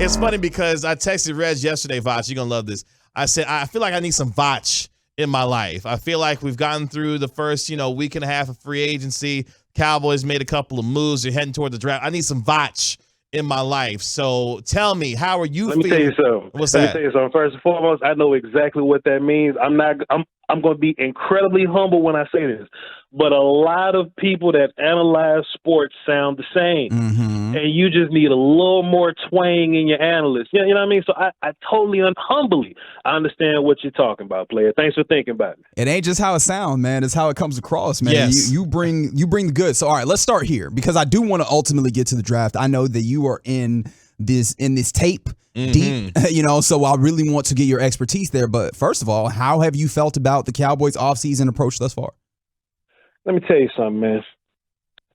It's funny because I texted Reg yesterday, Voch. You're going to love this. I said, I feel like I need some Voch in my life. I feel like we've gotten through the first, week and a half of free agency. Cowboys made a couple of moves. They're heading toward the draft. I need some Voch in my life. So tell me, how are you feeling? Let me tell you something. What's Let that? me tell you something. First and foremost, I know exactly what that means. I'm going to be incredibly humble when I say this, but a lot of people that analyze sports sound the same, and you just need a little more twang in your analyst. You know what I mean? So I totally humbly understand what you're talking about, player. Thanks for thinking about it. It ain't just how it sounds, man. It's how it comes across, man. Yes. You bring the goods. So all right, let's start here because I do want to ultimately get to the draft. I know that you are in this tape deep, so I really want to get your expertise there. But first of all, how have you felt about the Cowboys offseason approach thus far? Let me tell you something, man.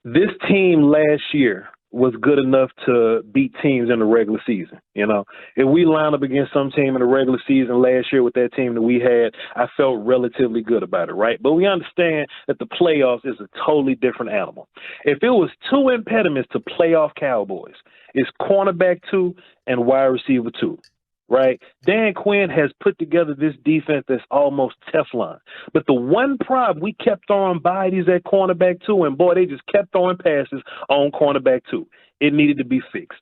This team last year was good enough to beat teams in the regular season. If we line up against some team in the regular season last year with that team that we had, I felt relatively good about it, right? But we understand that the playoffs is a totally different animal. If it was two impediments to playoff Cowboys, it's cornerback 2 and wide receiver 2. Right? Dan Quinn has put together this defense that's almost Teflon. But the one problem, we kept throwing bodies at cornerback 2, and boy, they just kept throwing passes on cornerback 2. It needed to be fixed.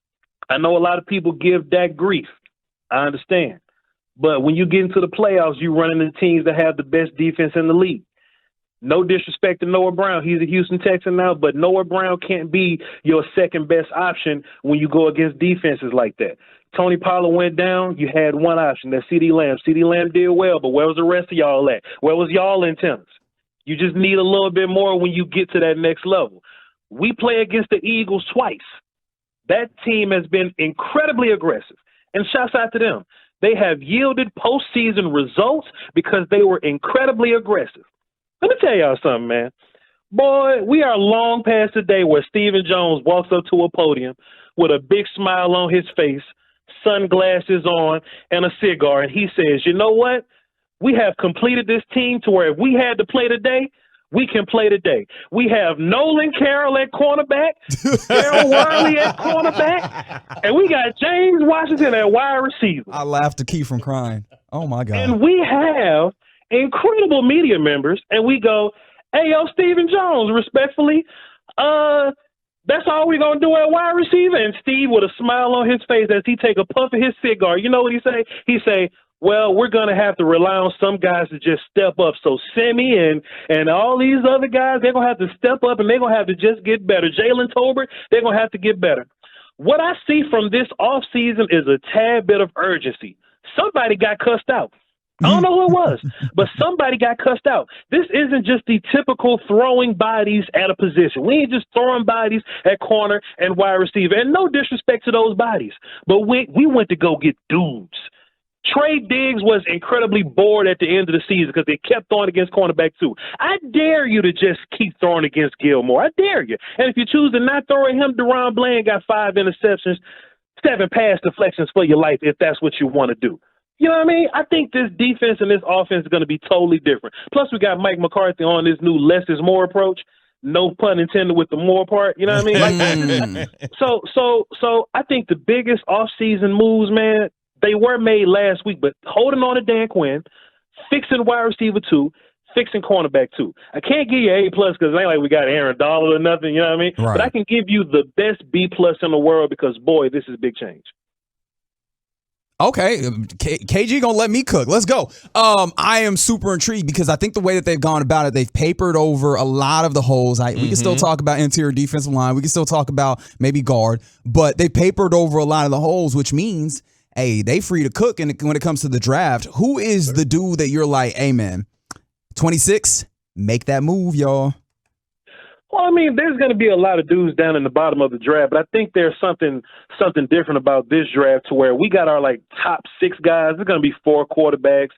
I know a lot of people give Dak grief. I understand. But when you get into the playoffs, you run into teams that have the best defense in the league. No disrespect to Noah Brown. He's a Houston Texan now, but Noah Brown can't be your second best option when you go against defenses like that. Tony Pollard went down. You had one option. That's CeeDee Lamb. CeeDee Lamb did well, but where was the rest of y'all at? Where was y'all antennas? You just need a little bit more when you get to that next level. We play against the Eagles twice. That team has been incredibly aggressive, and shouts out to them. They have yielded postseason results because they were incredibly aggressive. Let me tell y'all something, man. Boy, we are long past the day where Stephen Jones walks up to a podium with a big smile on his face, sunglasses on, and a cigar, and he says, you know what? We have completed this team to where if we had to play today, we can play today. We have Nolan Carroll at cornerback, Darryl Worley at cornerback, and we got James Washington at wide receiver. I laughed to keep from crying. Oh, my God. And we have incredible media members, and we go, hey, yo, Stephen Jones, respectfully, that's all we're going to do at wide receiver? And Steve, with a smile on his face as he take a puff of his cigar, you know what he say? He say, well, we're going to have to rely on some guys to just step up. So Semi and all these other guys, they're going to have to step up, and they're going to have to just get better. Jalen Tolbert, they're going to have to get better. What I see from this offseason is a tad bit of urgency. Somebody got cussed out. I don't know who it was, but somebody got cussed out. This isn't just the typical throwing bodies at a position. We ain't just throwing bodies at corner and wide receiver. And no disrespect to those bodies, but we went to go get dudes. Trey Diggs was incredibly bored at the end of the season because they kept throwing against cornerback 2. I dare you to just keep throwing against Gilmore. I dare you. And if you choose to not throw at him, Deron Bland got 5 interceptions, 7 pass deflections for your life if that's what you want to do. You know what I mean? I think this defense and this offense is going to be totally different. Plus, we got Mike McCarthy on this new less is more approach. No pun intended with the more part. You know what I mean? So I think the biggest offseason moves, man, they were made last week, but holding on to Dan Quinn, fixing wide receiver 2, fixing cornerback 2. I can't give you A+ because it ain't like we got Aaron Donald or nothing. You know what I mean? Right. But I can give you the best B+ in the world because, boy, this is big change. Okay, KG gonna let me cook. Let's go. I am super intrigued because I think the way that they've gone about it, they've papered over a lot of the holes. We can still talk about interior defensive line. We can still talk about maybe guard, but they papered over a lot of the holes, which means, hey, they free to cook. And when it comes to the draft, who is the dude that you're like, hey, man, 26, make that move, y'all? Well, I mean, there's going to be a lot of dudes down in the bottom of the draft, but I think there's something different about this draft to where we got our top 6 guys. There's going to be 4 quarterbacks.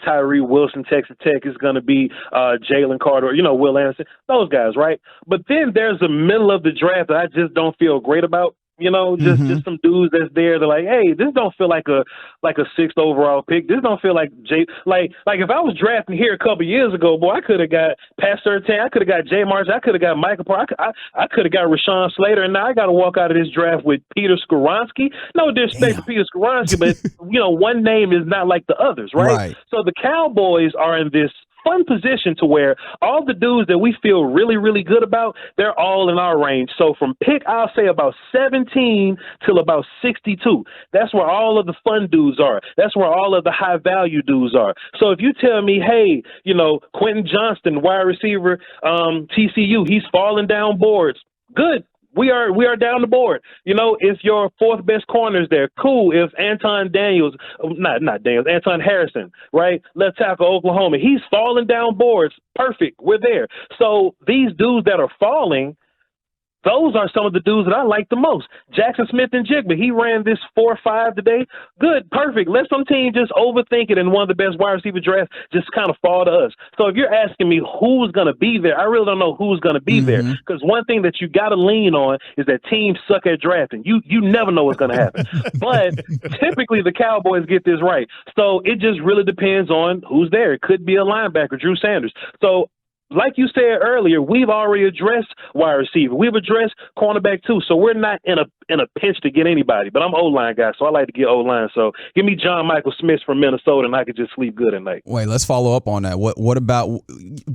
Tyree Wilson, Texas Tech is going to be Jalen Carter, Will Anderson, those guys, right? But then there's the middle of the draft that I just don't feel great about. You know, just some dudes that's there. They're like, hey, this don't feel like a 6th overall pick. This don't feel like like if I was drafting here a couple years ago, boy, I could have got Pat Surtain, I could have got Jay March, I could have got Michael Park, I could have got Rashawn Slater, and now I got to walk out of this draft with Peter Skoronski. No disrespect to Peter Skoronski, but you know, one name is not like the others, right? So the Cowboys are in this fun position to where all the dudes that we feel really, really good about, they're all in our range. So from pick, I'll say about 17 till about 62. That's where all of the fun dudes are. That's where all of the high value dudes are. So if you tell me, hey, you know, Quentin Johnston, wide receiver, TCU, he's falling down boards. Good. We are down the board. You know, if your 4th best corner is there, cool. If Anton Harrison, right, left tackle Oklahoma, he's falling down boards, perfect. We're there. So these dudes that are falling, those are some of the dudes that I like the most. Jackson Smith and Jigba, he ran this 4.5 today. Good, perfect. Let some team just overthink it and one of the best wide receiver drafts just kind of fall to us. So if you're asking me who's going to be there, I really don't know who's going to be there, because one thing that you got to lean on is that teams suck at drafting. You never know what's going to happen. But typically the Cowboys get this right. So it just really depends on who's there. It could be a linebacker, Drew Sanders. So like you said earlier, we've already addressed wide receiver. We've addressed cornerback too. So we're not in a pinch to get anybody. But I'm O-line guy, so I like to get O-line. So give me John Michael-Schmitz from Minnesota, and I could just sleep good at night. Wait, let's follow up on that. What about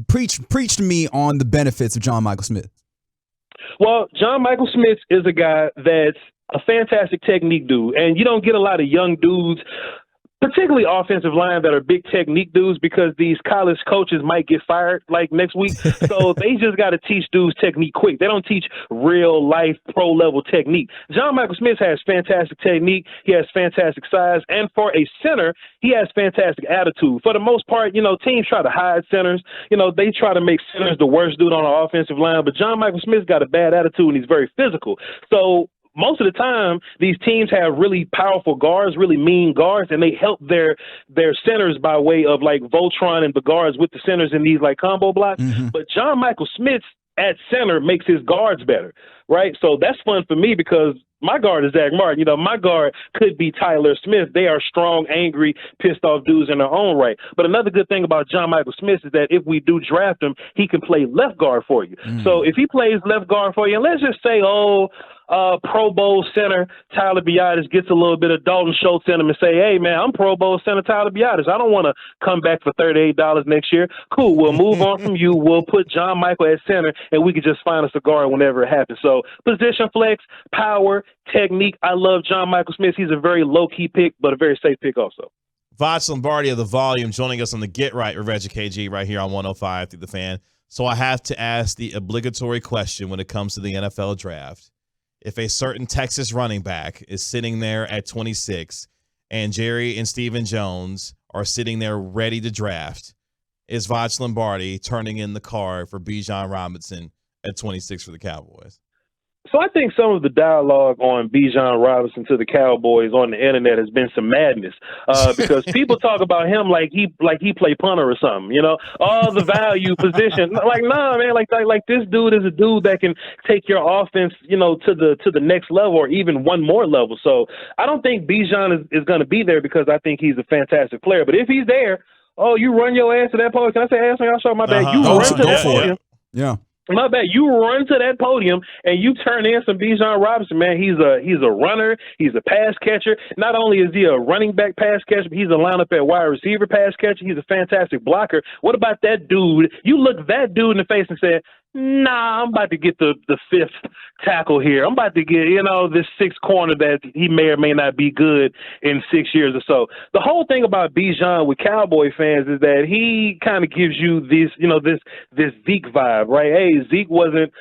preach to me on the benefits of John Michael-Schmitz? Well, John Michael-Schmitz is a guy that's a fantastic technique dude, and you don't get a lot of young dudes, particularly offensive line, that are big technique dudes, because these college coaches might get fired like next week. So they just got to teach dudes technique quick. They don't teach real life pro level technique. John Michael-Schmitz has fantastic technique. He has fantastic size. And for a center, he has fantastic attitude. For the most part, you know, teams try to hide centers. You know, they try to make centers the worst dude on the offensive line. But John Michael-Schmitz got a bad attitude, and he's very physical. So most of the time, these teams have really powerful guards, really mean guards, and they help their centers by way of like Voltron and the guards with the centers in these like combo blocks. But John Michael-Schmitz at center makes his guards better, right? So that's fun for me, because my guard is Zach Martin. You know, my guard could be Tyler Smith. They are strong, angry, pissed off dudes in their own right. But another good thing about John Michael-Schmitz is that if we do draft him, he can play left guard for you. So if he plays left guard for you, and let's just say, Pro Bowl center Tyler Biadasz gets a little bit of Dalton Schultz in him and say, hey, man, I'm Pro Bowl center Tyler Biadasz. I don't want to come back for $38 next year. Cool, we'll move on from you. We'll put John Michael at center, and we can just find us a guard whenever it happens. So position flex, power, technique. I love John Michael-Schmitz. He's a very low-key pick, but a very safe pick also. Voch Lombardi of The Volume joining us on the Get Right with Reggie KG right here on 105 through the Fan. So I have to ask the obligatory question when it comes to the NFL draft. If a certain Texas running back is sitting there at 26 and Jerry and Stephen Jones are sitting there ready to draft, is Voch Lombardi turning in the card for Bijan Robinson at 26 for the Cowboys? So I think some of the dialogue on Bijan Robinson to the Cowboys on the internet has been some madness, because people talk about him like he play punter or something, you know, all the value position. Like, nah, man, like this dude is a dude that can take your offense, you know, to the next level or even one more level. So I don't think Bijan is going to be there, because I think he's a fantastic player. But if he's there, you run your ass to that podium. Can I say ass? I'll show my bad. You run to that podium. Yeah. My bad. You run to that podium and you turn in some Bijan Robinson, man. He's a runner. He's a pass catcher. Not only is he a running back pass catcher, but he's a lineup at wide receiver pass catcher. He's a fantastic blocker. What about that dude? You look that dude in the face and say, nah, I'm about to get the fifth tackle here. I'm about to get, you know, this sixth corner that he may or may not be good in 6 years or so. The whole thing about Bijan with Cowboy fans is that he kind of gives you this, you know, this Zeke vibe, right? Hey, Zeke wasn't.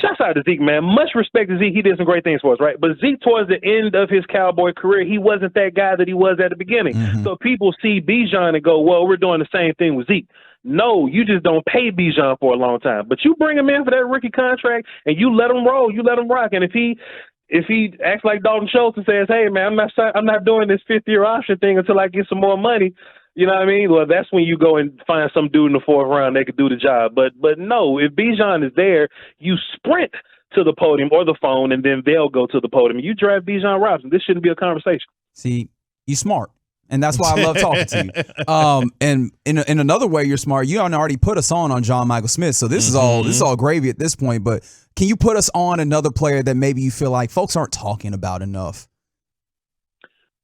Shouts out to Zeke, man. Much respect to Zeke. He did some great things for us, right? But Zeke, towards the end of his Cowboy career, he wasn't that guy that he was at the beginning. So people see Bijan and go, well, we're doing the same thing with Zeke. No, you just don't pay Bijan for a long time. But you bring him in for that rookie contract and you let him roll, you let him rock. And if he acts like Dalton Schultz and says, hey, man, I'm not doing this fifth-year option thing until I get some more money, you know what I mean? Well, that's when you go and find some dude in the fourth round that could do the job. But no, if Bijan is there, you sprint to the podium or the phone, and then they'll go to the podium. You draft Bijan Robinson, this shouldn't be a conversation. See, you smart. And that's why I love talking to you. And in another way, you're smart. You already put us on John Michael-Schmitz, so this is all gravy at this point. But can you put us on another player that maybe you feel like folks aren't talking about enough?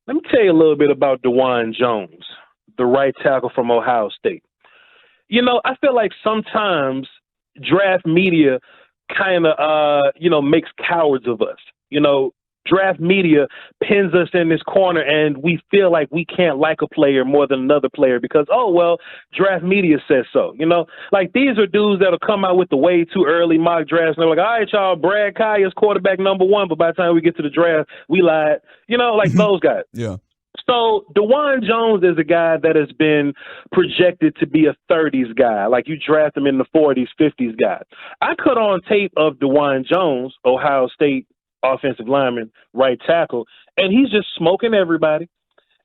Let me tell you a little bit about DeJuan Jones, the right tackle from Ohio State. You know, I feel like sometimes draft media kind of, makes cowards of us. You know, draft media pins us in this corner and we feel like we can't like a player more than another player because, draft media says so. You know, like these are dudes that'll come out with the way too early mock drafts and they're like, all right, y'all, Brad Kaya's quarterback #1, but by the time we get to the draft, we lied. You know, like those guys. Yeah. So DeJuan Jones is a guy that has been projected to be a 30s guy. Like you draft him in the 40s, 50s guy. I cut on tape of DeJuan Jones, Ohio State offensive lineman, right tackle, and he's just smoking everybody.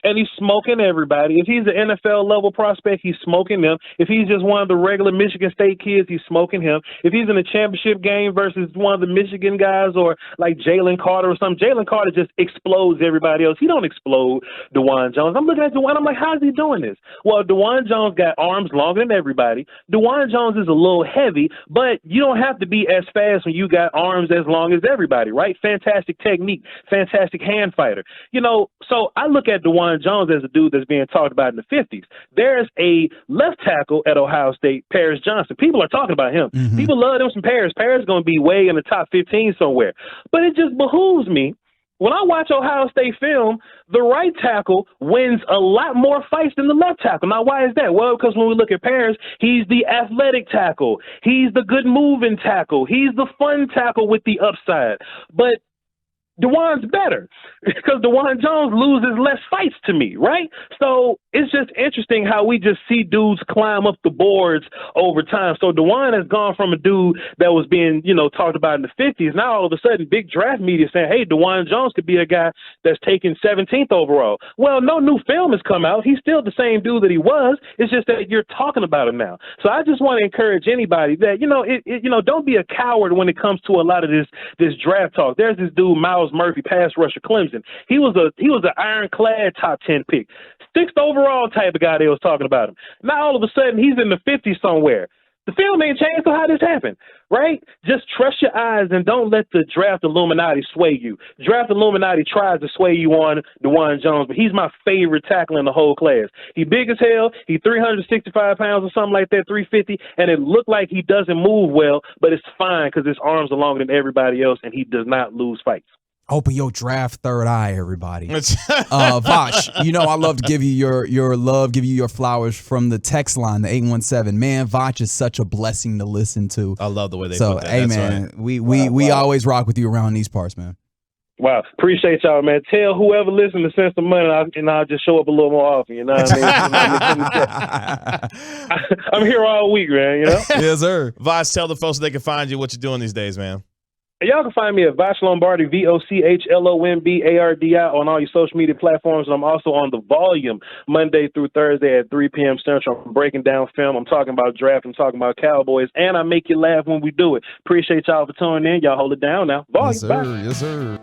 And he's smoking everybody. If he's an NFL level prospect, he's smoking them. If he's just one of the regular Michigan State kids, he's smoking him. If he's in a championship game versus one of the Michigan guys or like Jalen Carter or something, Jalen Carter just explodes everybody else. He don't explode DeJuan Jones. I'm looking at DeJuan, I'm like, how is he doing this? Well, DeJuan Jones got arms longer than everybody. DeJuan Jones is a little heavy, but you don't have to be as fast when you got arms as long as everybody, right? Fantastic technique, fantastic hand fighter. You know, so I look at DeJuan Jones as a dude that's being talked about in the 50s. There's a left tackle at Ohio State, Paris Johnson. People are talking about him. People love him some Paris. Paris is going to be way in the top 15 somewhere. But it just behooves me. When I watch Ohio State film, the right tackle wins a lot more fights than the left tackle. Now, why is that? Well, because when we look at Paris, he's the athletic tackle. He's the good moving tackle. He's the fun tackle with the upside. But DeJuan's better because DeJuan Jones loses less fights to me, right? So it's just interesting how we just see dudes climb up the boards over time. So DeJuan has gone from a dude that was being, talked about in the 50s. Now all of a sudden, big draft media saying, hey, DeJuan Jones could be a guy that's taken 17th overall. Well, no new film has come out. He's still the same dude that he was. It's just that you're talking about him now. So I just want to encourage anybody that, don't be a coward when it comes to a lot of this draft talk. There's this dude, Miles Murphy, pass rusher, Clemson. He was an ironclad top 10 pick, 6th overall type of guy they was talking about him. Now all of a sudden he's in the 50s somewhere. The film ain't changed, so how this happened, right? Just trust your eyes and don't let the draft Illuminati sway you. Draft Illuminati tries to sway you on DeJuan Jones, but he's my favorite tackle in the whole class. He big as hell. He 365 pounds or something like that, 350, and it looked like he doesn't move well, but it's fine because his arms are longer than everybody else, and he does not lose fights. Open your draft third eye, everybody. Voch, I love to give you your love, give you your flowers from the text line, the 817. Man, Voch is such a blessing to listen to. I love the way they put that. Hey, that's man, right. we always rock with you around these parts, man. Wow, appreciate y'all, man. Tell whoever listens to send some money, and I'll just show up a little more often. You know what I mean? I'm here all week, man. Yes, sir. Voch, tell the folks they can find you. What you're doing these days, man. Y'all can find me at Voch Lombardi, VochLombardi, on all your social media platforms. And I'm also on The Volume Monday through Thursday at 3 p.m. Central. I'm breaking down film. I'm talking about draft. I'm talking about Cowboys. And I make you laugh when we do it. Appreciate y'all for tuning in. Y'all hold it down now. Volume. Yes, sir. Bye. Yes, sir.